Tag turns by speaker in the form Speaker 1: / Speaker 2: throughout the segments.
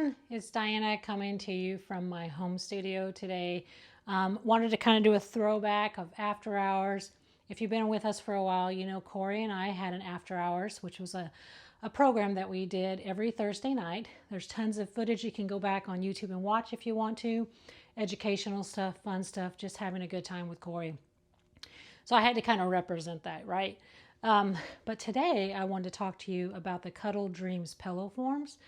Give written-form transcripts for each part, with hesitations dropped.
Speaker 1: everyone, it's Diana coming to you from my home studio today. Wanted to kind of do a throwback of after hours. If you've been with us for a while, you know Corey and I had an after hours, which was a program that we did every Thursday night. There's tons of footage you can go back on YouTube and watch if you want to. Educational stuff, fun stuff, just having a good time with Corey. So I had to kind of represent that, right? But today I wanted to talk to you about the Cuddle Dreamz pillow forms.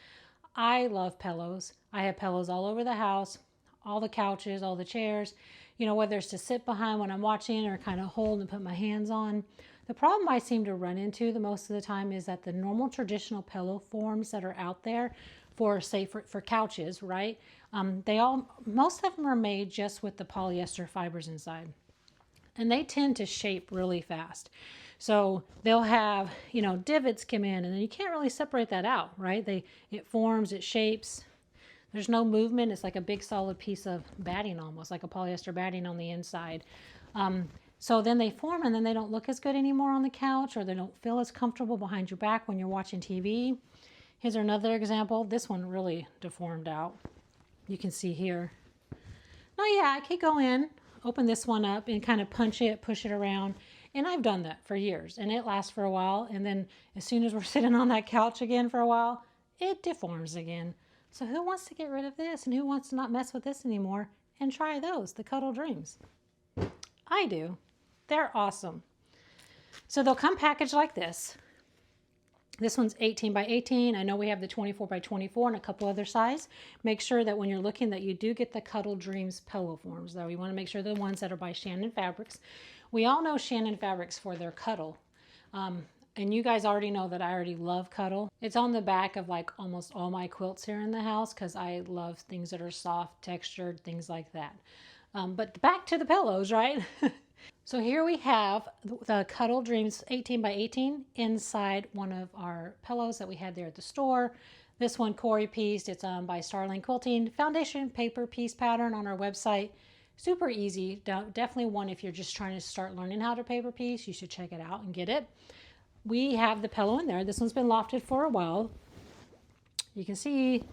Speaker 1: I love pillows. I have pillows all over the house, all the couches, all the chairs, you know, whether it's to sit behind when I'm watching or kind of hold and put my hands on. The problem I seem to run into the most of the time is that the normal traditional pillow forms that are out there for, say, for couches, right? Most of them are made just with the polyester fibers inside. And they tend to shape really fast. So they'll have, you know, divots come in and then you can't really separate that out, right? It forms, it shapes. There's no movement. It's like a big solid piece of batting almost, like a polyester batting on the inside. So then they form and then they don't look as good anymore on the couch, or they don't feel as comfortable behind your back when you're watching TV. Here's another example. This one really deformed out. You can see here. Now, yeah, I could go in, open this one up and kind of punch it, push it around. And I've done that for years and it lasts for a while. And then as soon as we're sitting on that couch again for a while, it deforms again. So who wants to get rid of this and who wants to not mess with this anymore and try those, the Cuddle Dreamz? I do. They're awesome. So they'll come packaged like this. This one's 18 by 18. I know we have the 24 by 24 and a couple other size. Make sure that when you're looking that you do get the Cuddle Dreamz pillow forms, though. You want to make sure they're the ones that are by Shannon Fabrics. We all know Shannon Fabrics for their Cuddle. And you guys already know that I already love Cuddle. It's on the back of like almost all my quilts here in the house because I love things that are soft, textured, things like that. But back to the pillows, right? So here we have the Cuddle Dreamz 18 by 18 inside one of our pillows that we had there at the store. This one Corey pieced. It's by Starling Quilting. Foundation paper piece pattern on our website. Super easy. Definitely one if you're just trying to start learning how to paper piece. You should check it out and get it. We have the pillow in there. This one's been lofted for a while. You can see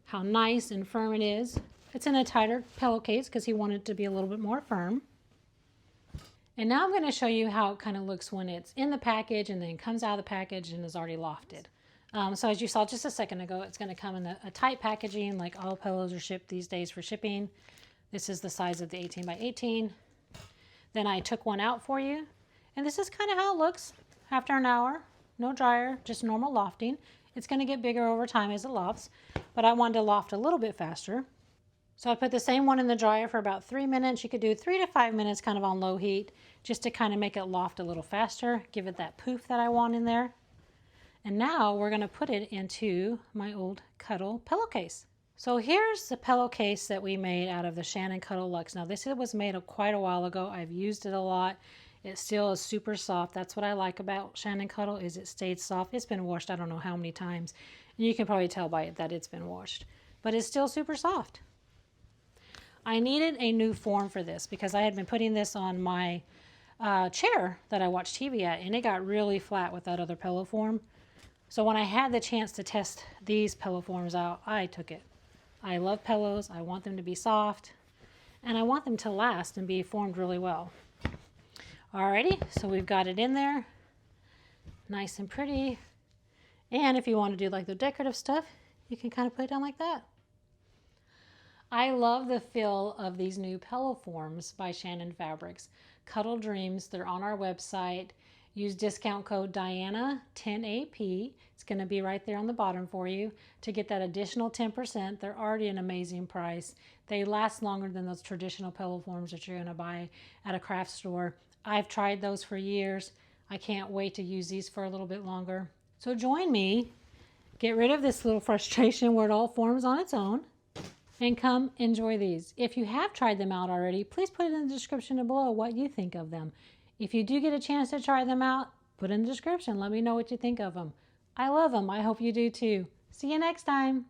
Speaker 1: how nice and firm it is. It's in a tighter pillowcase because he wanted it to be a little bit more firm. And now I'm going to show you how it kind of looks when it's in the package and then comes out of the package and is already lofted. So as you saw just a second ago, it's going to come in a tight packaging, like all pillows are shipped these days for shipping. This is the size of the 18 by 18. Then I took one out for you. And this is kind of how it looks after an hour. No dryer, just normal lofting. It's going to get bigger over time as it lofts, but I wanted to loft a little bit faster. So I put the same one in the dryer for about 3 minutes. You could do 3 to 5 minutes kind of on low heat just to kind of make it loft a little faster, give it that poof that I want in there. And now we're going to put it into my old Cuddle pillowcase. So here's the pillowcase that we made out of the Shannon Cuddle Luxe. Now this was made quite a while ago. I've used it a lot. It still is super soft. That's what I like about Shannon Cuddle is it stayed soft. It's been washed I don't know how many times. And you can probably tell by it that it's been washed. But it's still super soft. I needed a new form for this because I had been putting this on my chair that I watch TV at, and it got really flat with that other pillow form. So when I had the chance to test these pillow forms out, I took it. I love pillows. I want them to be soft, and I want them to last and be formed really well. Alrighty, so we've got it in there, nice and pretty. And if you want to do like the decorative stuff, you can kind of put it down like that. I love the feel of these new pillow forms by Shannon Fabrics. Cuddle Dreamz, they're on our website. Use discount code Dianna 10AP. It's going to be right there on the bottom for you to get that additional 10%. They're already an amazing price. They last longer than those traditional pillow forms that you're going to buy at a craft store. I've tried those for years. I can't wait to use these for a little bit longer. So join me. Get rid of this little frustration where it all forms on its own. And come enjoy these. If you have tried them out already, please put it in the description below what you think of them. If you do get a chance to try them out, put in the description. Let me know what you think of them. I love them. I hope you do too. See you next time.